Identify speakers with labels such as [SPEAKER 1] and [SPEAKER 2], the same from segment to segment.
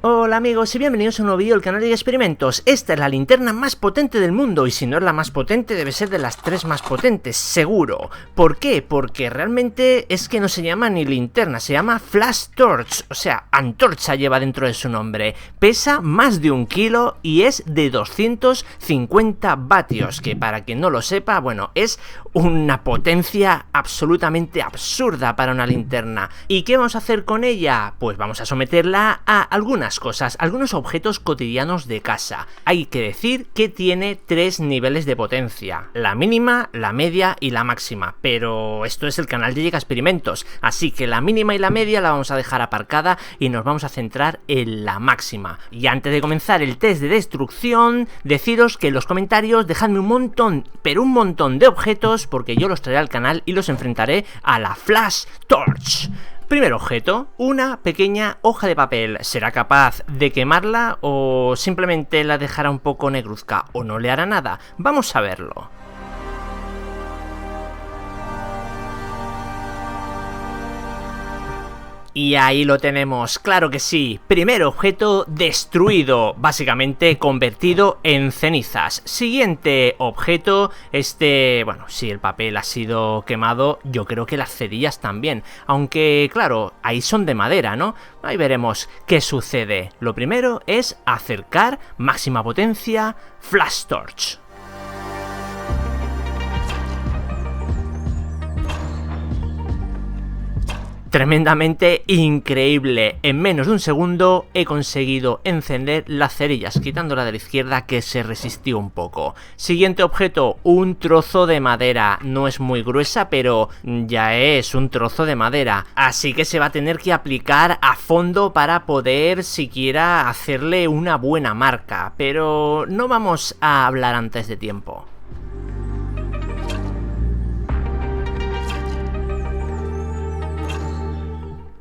[SPEAKER 1] Hola amigos y bienvenidos a un nuevo vídeo del canal de Experimentos. Esta es la linterna más potente del mundo y si no es la más potente debe ser de las 3 más potentes, seguro. ¿Por qué? Porque realmente es que no se llama ni linterna, se llama Flash Torch, o sea, antorcha lleva dentro de su nombre. Pesa más de 1 kilo y es de 250 vatios, que para quien no lo sepa, bueno, es una potencia absolutamente absurda para una linterna. ¿Y qué vamos a hacer con ella? Pues vamos a someterla a algunas cosas, algunos objetos cotidianos de casa. Hay que decir que tiene 3 niveles de potencia, la mínima, la media y la máxima, pero esto es el canal de Llega Experimentos, así que la mínima y la media la vamos a dejar aparcada y nos vamos a centrar en la máxima. Y antes de comenzar el test de destrucción, deciros que en los comentarios dejadme un montón, pero un montón de objetos, porque yo los traeré al canal y los enfrentaré a la Flash Torch. Primer objeto, una pequeña hoja de papel. ¿Será capaz de quemarla o simplemente la dejará un poco negruzca o no le hará nada? Vamos a verlo. Y ahí lo tenemos, claro que sí, primer objeto destruido, básicamente convertido en cenizas. Siguiente objeto, bueno, si el papel ha sido quemado, yo creo que las cerillas también, aunque claro, ahí son de madera, ¿no? Ahí veremos qué sucede. Lo primero es acercar, máxima potencia, Flash Torch. Tremendamente increíble, en menos de un segundo he conseguido encender las cerillas, quitándola de la izquierda que se resistió un poco. Siguiente objeto, un trozo de madera, no es muy gruesa pero ya es un trozo de madera, así que se va a tener que aplicar a fondo para poder siquiera hacerle una buena marca, pero no vamos a hablar antes de tiempo.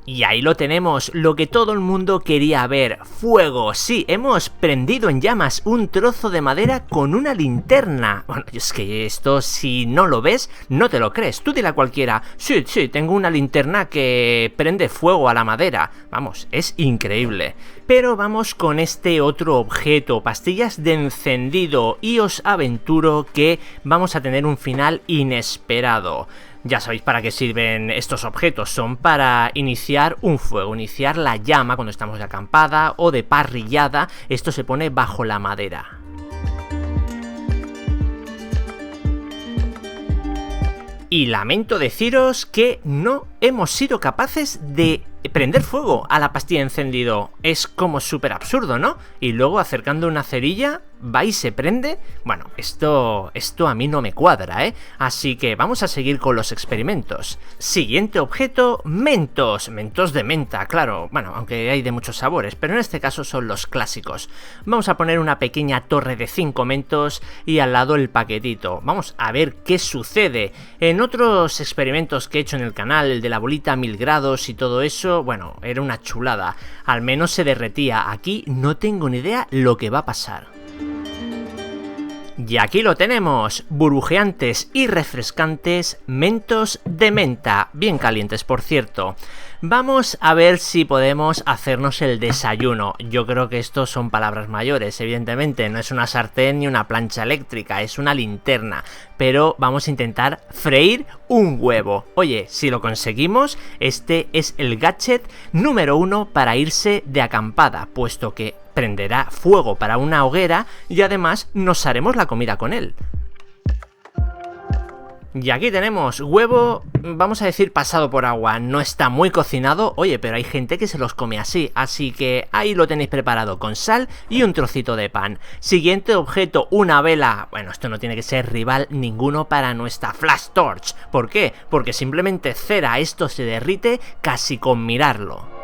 [SPEAKER 1] Y ahí lo tenemos, lo que todo el mundo quería ver, fuego. Sí, hemos prendido en llamas un trozo de madera con una linterna. Bueno, es que esto si no lo ves, no te lo crees. Tú dile a cualquiera, sí, tengo una linterna que prende fuego a la madera. Vamos, es increíble. Pero vamos con este otro objeto, pastillas de encendido, y os aventuro que vamos a tener un final inesperado. Ya sabéis para qué sirven estos objetos, son para iniciar un fuego, iniciar la llama cuando estamos de acampada o de parrillada. Esto se pone bajo la madera. Y lamento deciros que no hemos sido capaces de prender fuego a la pastilla de encendido. Es como súper absurdo, ¿no? Y luego acercando una cerilla va y se prende. Bueno, esto a mí no me cuadra, ¿eh? Así que vamos a seguir con los experimentos. Siguiente objeto, mentos. Mentos de menta, claro. Bueno, aunque hay de muchos sabores, pero en este caso son los clásicos. Vamos a poner una pequeña torre de 5 mentos y al lado el paquetito. Vamos a ver qué sucede. En otros experimentos que he hecho en el canal, el de la bolita a 1000 grados y todo eso, bueno, era una chulada. Al menos se derretía. Aquí no tengo ni idea lo que va a pasar. Y aquí lo tenemos, burbujeantes y refrescantes mentos de menta, bien calientes por cierto. Vamos a ver si podemos hacernos el desayuno. Yo creo que estos son palabras mayores, evidentemente, no es una sartén ni una plancha eléctrica, es una linterna. Pero vamos a intentar freír un huevo. Oye, si lo conseguimos, este es el gadget número 1 para irse de acampada, puesto que prenderá fuego para una hoguera y además nos haremos la comida con él. Y aquí tenemos huevo, vamos a decir pasado por agua, no está muy cocinado, oye, pero hay gente que se los come así, así que ahí lo tenéis preparado con sal y un trocito de pan. Siguiente objeto, una vela, bueno, esto no tiene que ser rival ninguno para nuestra Flash Torch. ¿Por qué? Porque simplemente cera, esto se derrite casi con mirarlo.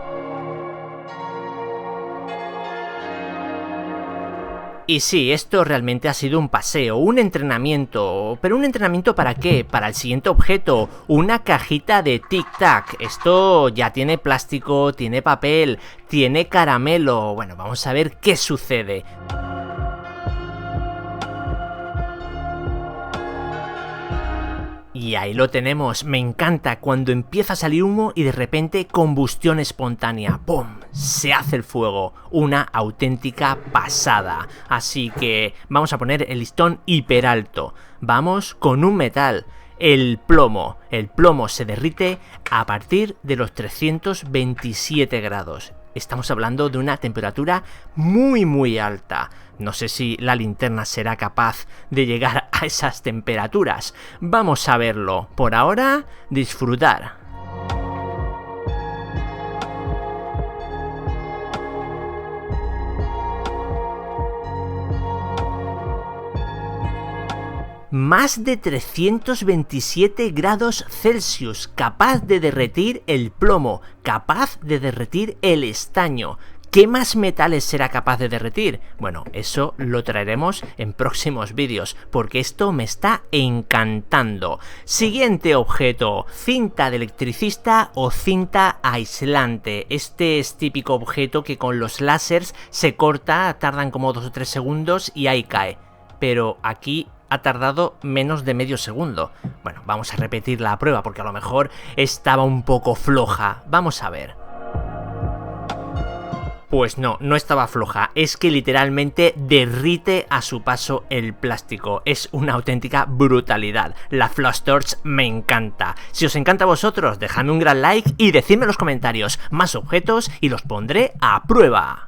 [SPEAKER 1] Y sí, esto realmente ha sido un paseo, un entrenamiento. ¿Pero un entrenamiento para qué? Para el siguiente objeto, una cajita de Tic Tac. Esto ya tiene plástico, tiene papel, tiene caramelo. Bueno, vamos a ver qué sucede. Y ahí lo tenemos, me encanta cuando empieza a salir humo y de repente combustión espontánea. ¡Pum! se hace el fuego, una auténtica pasada. Así que vamos a poner el listón hiper alto. Vamos con un metal, el plomo. El plomo se derrite a partir de los 327 grados. Estamos hablando de una temperatura muy alta. No sé si la linterna será capaz de llegar a esas temperaturas. Vamos a verlo. Por ahora, disfrutar. Más de 327 grados Celsius, capaz de derretir el plomo, capaz de derretir el estaño. ¿Qué más metales será capaz de derretir? Bueno, eso lo traeremos en próximos vídeos, porque esto me está encantando. Siguiente objeto, cinta de electricista o cinta aislante. Este es típico objeto que con los láseres se corta, tardan como 2 o 3 segundos y ahí cae. Pero aquí ha tardado menos de medio segundo. Bueno, vamos a repetir la prueba porque a lo mejor estaba un poco floja. Vamos a ver. Pues no estaba floja, es que literalmente derrite a su paso el plástico. Es una auténtica brutalidad. La Flash Torch me encanta. Si os encanta a vosotros, dejadme un gran like y decidme en los comentarios más objetos y los pondré a prueba.